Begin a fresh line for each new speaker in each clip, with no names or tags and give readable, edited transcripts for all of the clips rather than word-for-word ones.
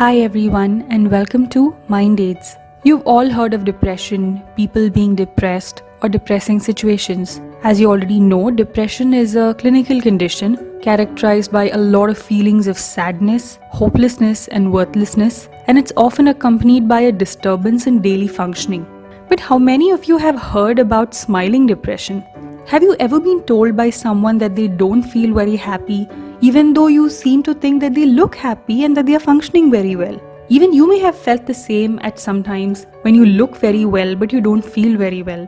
Hi everyone and welcome to Mind Aids. You've all heard of depression, people being depressed, or depressing situations. As you already know, depression is a clinical condition characterized by a lot of feelings of sadness, hopelessness, and worthlessness, and it's often accompanied by a disturbance in daily functioning. But how many of you have heard about smiling depression? Have you ever been told by someone that they don't feel very happy, even though you seem to think that they look happy and that they are functioning very well? Even you may have felt the same at some times when you look very well but you don't feel very well.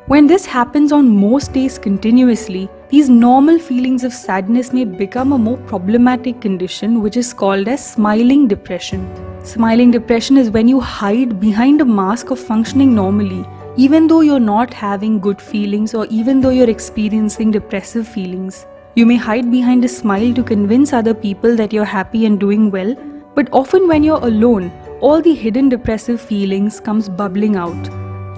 When this happens on most days continuously, these normal feelings of sadness may become a more problematic condition which is called as smiling depression. Smiling depression is when you hide behind a mask of functioning normally, even though you're not having good feelings or even though you're experiencing depressive feelings. You may hide behind a smile to convince other people that you're happy and doing well, but often when you're alone, all the hidden depressive feelings comes bubbling out.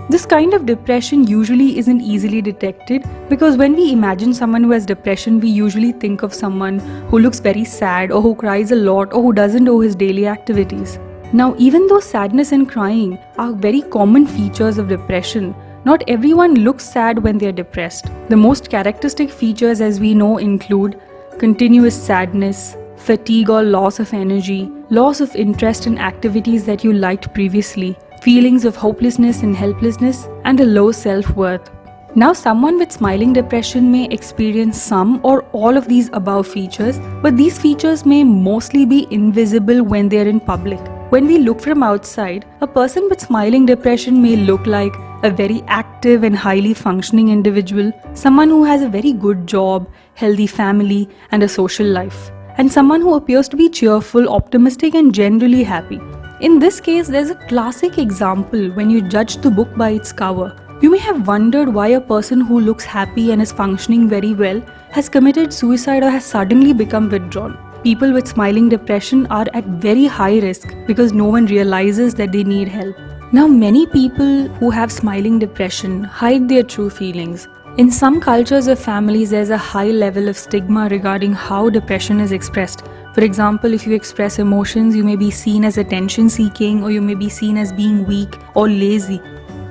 This kind of depression usually isn't easily detected because when we imagine someone who has depression, we usually think of someone who looks very sad or who cries a lot or who doesn't do his daily activities. Now, even though sadness and crying are very common features of depression, not everyone looks sad when they are depressed. The most characteristic features, as we know, include continuous sadness, fatigue or loss of energy, loss of interest in activities that you liked previously, feelings of hopelessness and helplessness, and a low self-worth. Now, someone with smiling depression may experience some or all of these above features, but these features may mostly be invisible when they are in public. When we look from outside, a person with smiling depression may look like a very active and highly functioning individual, someone who has a very good job, healthy family, and a social life, and someone who appears to be cheerful, optimistic, and generally happy. In this case, there's a classic example when you judge the book by its cover. You may have wondered why a person who looks happy and is functioning very well has committed suicide or has suddenly become withdrawn. People with smiling depression are at very high risk because no one realizes that they need help. Now, many people who have smiling depression hide their true feelings. In some cultures or families, there's a high level of stigma regarding how depression is expressed. For example, if you express emotions, you may be seen as attention-seeking or you may be seen as being weak or lazy.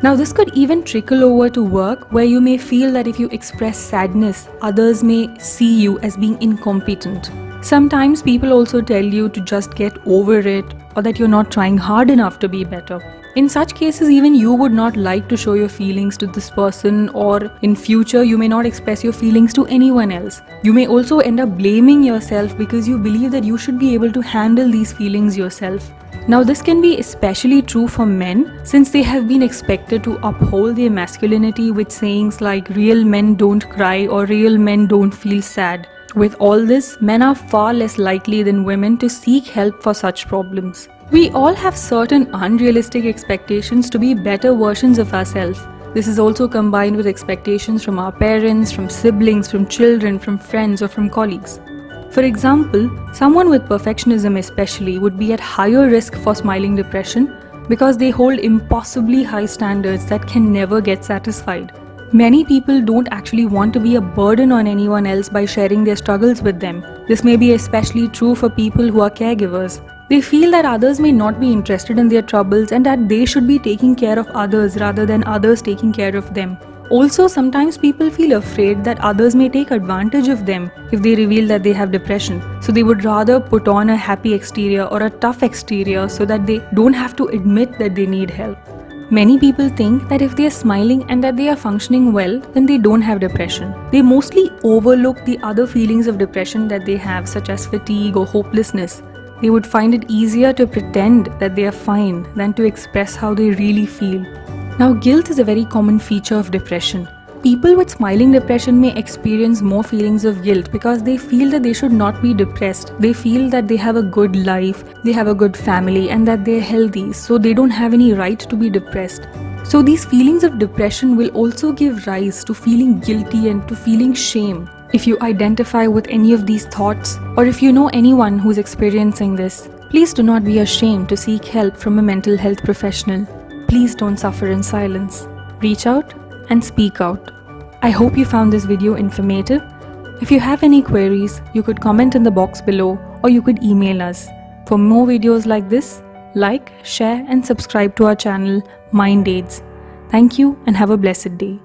Now, this could even trickle over to work where you may feel that if you express sadness, others may see you as being incompetent. Sometimes people also tell you to just get over it or that you're not trying hard enough to be better. In such cases, even you would not like to show your feelings to this person, or in future you may not express your feelings to anyone else. You may also end up blaming yourself because you believe that you should be able to handle these feelings yourself. Now, this can be especially true for men since they have been expected to uphold their masculinity with sayings like real men don't cry or real men don't feel sad. With all this, men are far less likely than women to seek help for such problems. We all have certain unrealistic expectations to be better versions of ourselves. This is also combined with expectations from our parents, from siblings, from children, from friends, or from colleagues. For example, someone with perfectionism especially would be at higher risk for smiling depression because they hold impossibly high standards that can never get satisfied. Many people don't actually want to be a burden on anyone else by sharing their struggles with them. This may be especially true for people who are caregivers. They feel that others may not be interested in their troubles and that they should be taking care of others rather than others taking care of them. Also, sometimes people feel afraid that others may take advantage of them if they reveal that they have depression. So they would rather put on a happy exterior or a tough exterior so that they don't have to admit that they need help. Many people think that if they are smiling and that they are functioning well, then they don't have depression. They mostly overlook the other feelings of depression that they have, such as fatigue or hopelessness. They would find it easier to pretend that they are fine than to express how they really feel. Now, guilt is a very common feature of depression. People with smiling depression may experience more feelings of guilt because they feel that they should not be depressed. They feel that they have a good life, they have a good family, and that they're healthy, so they don't have any right to be depressed. So these feelings of depression will also give rise to feeling guilty and to feeling shame. If you identify with any of these thoughts, or if you know anyone who's experiencing this, please do not be ashamed to seek help from a mental health professional. Please don't suffer in silence. Reach out and speak out. I hope you found this video informative. If you have any queries, you could comment in the box below or you could email us. For more videos like this, like, share and subscribe to our channel Mind Aids. Thank you and have a blessed day.